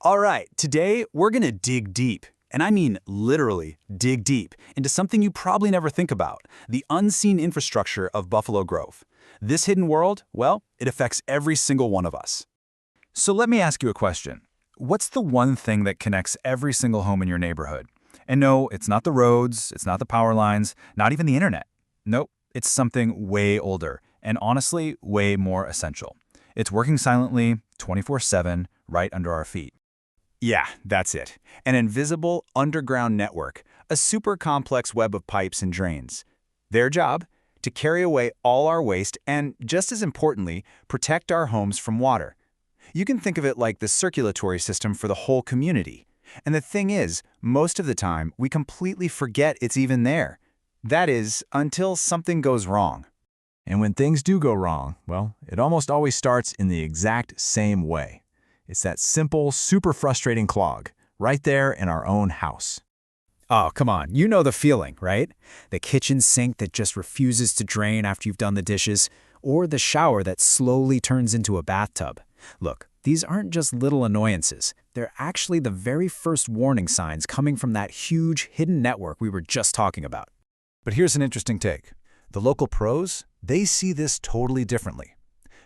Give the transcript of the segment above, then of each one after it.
All right, today we're gonna dig deep, and I mean literally dig deep, into something you probably never think about, the unseen infrastructure of Buffalo Grove. This hidden world, well, it affects every single one of us. So let me ask you a question. What's the one thing that connects every single home in your neighborhood? And no, it's not the roads, it's not the power lines, not even the internet. Nope, it's something way older, and honestly, way more essential. It's working silently, 24/7, right under our feet. Yeah, that's it. An invisible underground network, a super complex web of pipes and drains. Their job? To carry away all our waste and, just as importantly, protect our homes from water. You can think of it like the circulatory system for the whole community. And the thing is, most of the time, we completely forget it's even there. That is, until something goes wrong. And when things do go wrong, well, it almost always starts in the exact same way. It's that simple, super frustrating clog, right there in our own house. Oh, come on, you know the feeling, right? The kitchen sink that just refuses to drain after you've done the dishes, or the shower that slowly turns into a bathtub. Look, these aren't just little annoyances. They're actually the very first warning signs coming from that huge hidden network we were just talking about. But here's an interesting take. The local pros, they see this totally differently.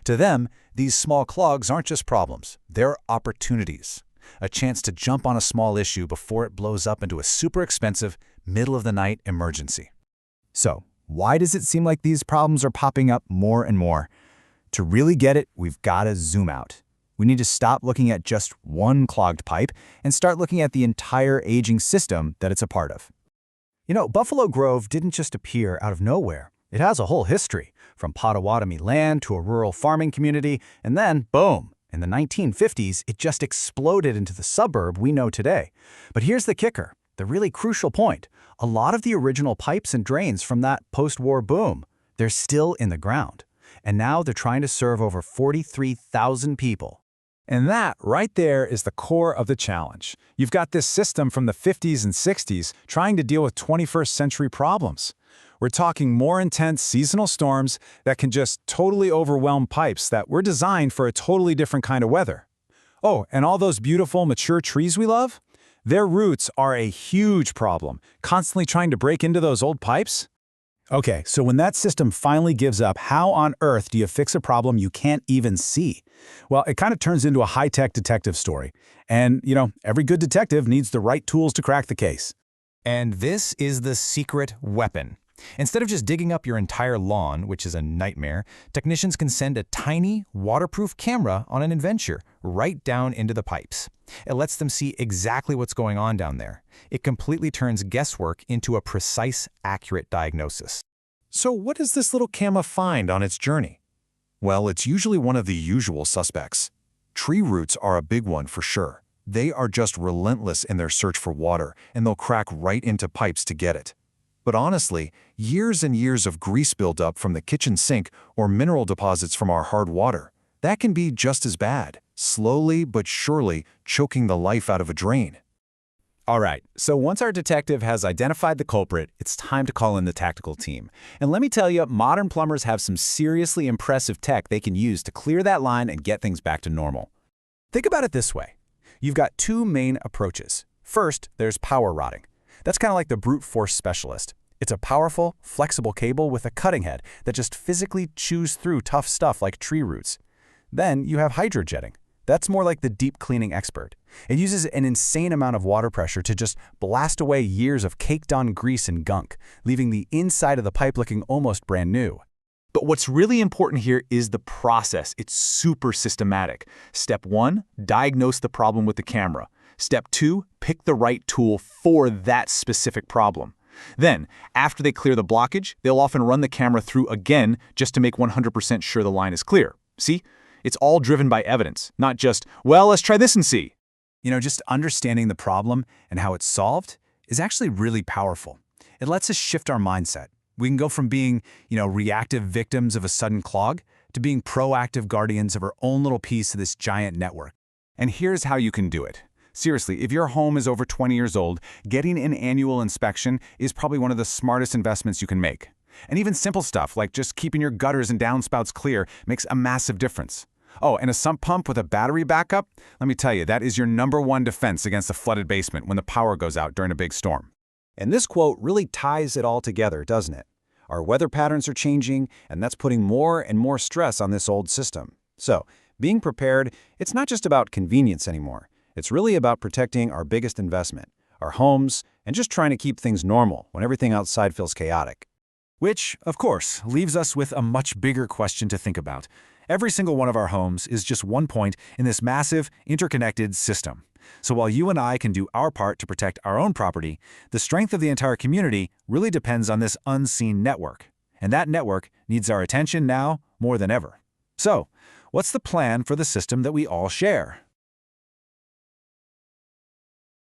To them, these small clogs aren't just problems, they're opportunities. A chance to jump on a small issue before it blows up into a super expensive, middle-of-the-night emergency. So, why does it seem like these problems are popping up more and more? To really get it, we've got to zoom out. We need to stop looking at just one clogged pipe and start looking at the entire aging system that it's a part of. You know, Buffalo Grove didn't just appear out of nowhere. It has a whole history, from Potawatomi land to a rural farming community, and then, boom, in the 1950s, it just exploded into the suburb we know today. But here's the kicker, the really crucial point. A lot of the original pipes and drains from that post-war boom, they're still in the ground. And now they're trying to serve over 43,000 people. And that, right there, is the core of the challenge. You've got this system from the 50s and 60s trying to deal with 21st century problems. We're talking more intense seasonal storms that can just totally overwhelm pipes that were designed for a totally different kind of weather. Oh, and all those beautiful, mature trees we love? Their roots are a huge problem, constantly trying to break into those old pipes. Okay, so when that system finally gives up, how on earth do you fix a problem you can't even see? Well, it kind of turns into a high-tech detective story. And, you know, every good detective needs the right tools to crack the case. And this is the secret weapon. Instead of just digging up your entire lawn, which is a nightmare, technicians can send a tiny, waterproof camera on an adventure right down into the pipes. It lets them see exactly what's going on down there. It completely turns guesswork into a precise, accurate diagnosis. So what does this little camera find on its journey? Well, it's usually one of the usual suspects. Tree roots are a big one for sure. They are just relentless in their search for water, and they'll crack right into pipes to get it. But honestly, years and years of grease buildup from the kitchen sink or mineral deposits from our hard water, that can be just as bad, slowly but surely choking the life out of a drain. All right, so once our detective has identified the culprit, it's time to call in the tactical team. And let me tell you, modern plumbers have some seriously impressive tech they can use to clear that line and get things back to normal. Think about it this way. You've got two main approaches. First, there's power rotting. That's kind of like the brute force specialist. It's a powerful, flexible cable with a cutting head that just physically chews through tough stuff like tree roots. Then you have hydrojetting. That's more like the deep cleaning expert. It uses an insane amount of water pressure to just blast away years of caked-on grease and gunk, leaving the inside of the pipe looking almost brand new. But what's really important here is the process. It's super systematic. Step 1, diagnose the problem with the camera. Step 2, pick the right tool for that specific problem. Then, after they clear the blockage, they'll often run the camera through again just to make 100% sure the line is clear. See? It's all driven by evidence, not just, well, let's try this and see. You know, just understanding the problem and how it's solved is actually really powerful. It lets us shift our mindset. We can go from being, reactive victims of a sudden clog to being proactive guardians of our own little piece of this giant network. And here's how you can do it. Seriously, if your home is over 20 years old, getting an annual inspection is probably one of the smartest investments you can make. And even simple stuff like just keeping your gutters and downspouts clear makes a massive difference. Oh, and a sump pump with a battery backup? Let me tell you, that is your #1 defense against a flooded basement when the power goes out during a big storm. And this quote really ties it all together, doesn't it? Our weather patterns are changing, and that's putting more and more stress on this old system. So, being prepared, it's not just about convenience anymore. It's really about protecting our biggest investment, our homes, and just trying to keep things normal when everything outside feels chaotic. Which, of course, leaves us with a much bigger question to think about. Every single one of our homes is just one point in this massive, interconnected system. So while you and I can do our part to protect our own property, the strength of the entire community really depends on this unseen network. And that network needs our attention now more than ever. So, what's the plan for the system that we all share?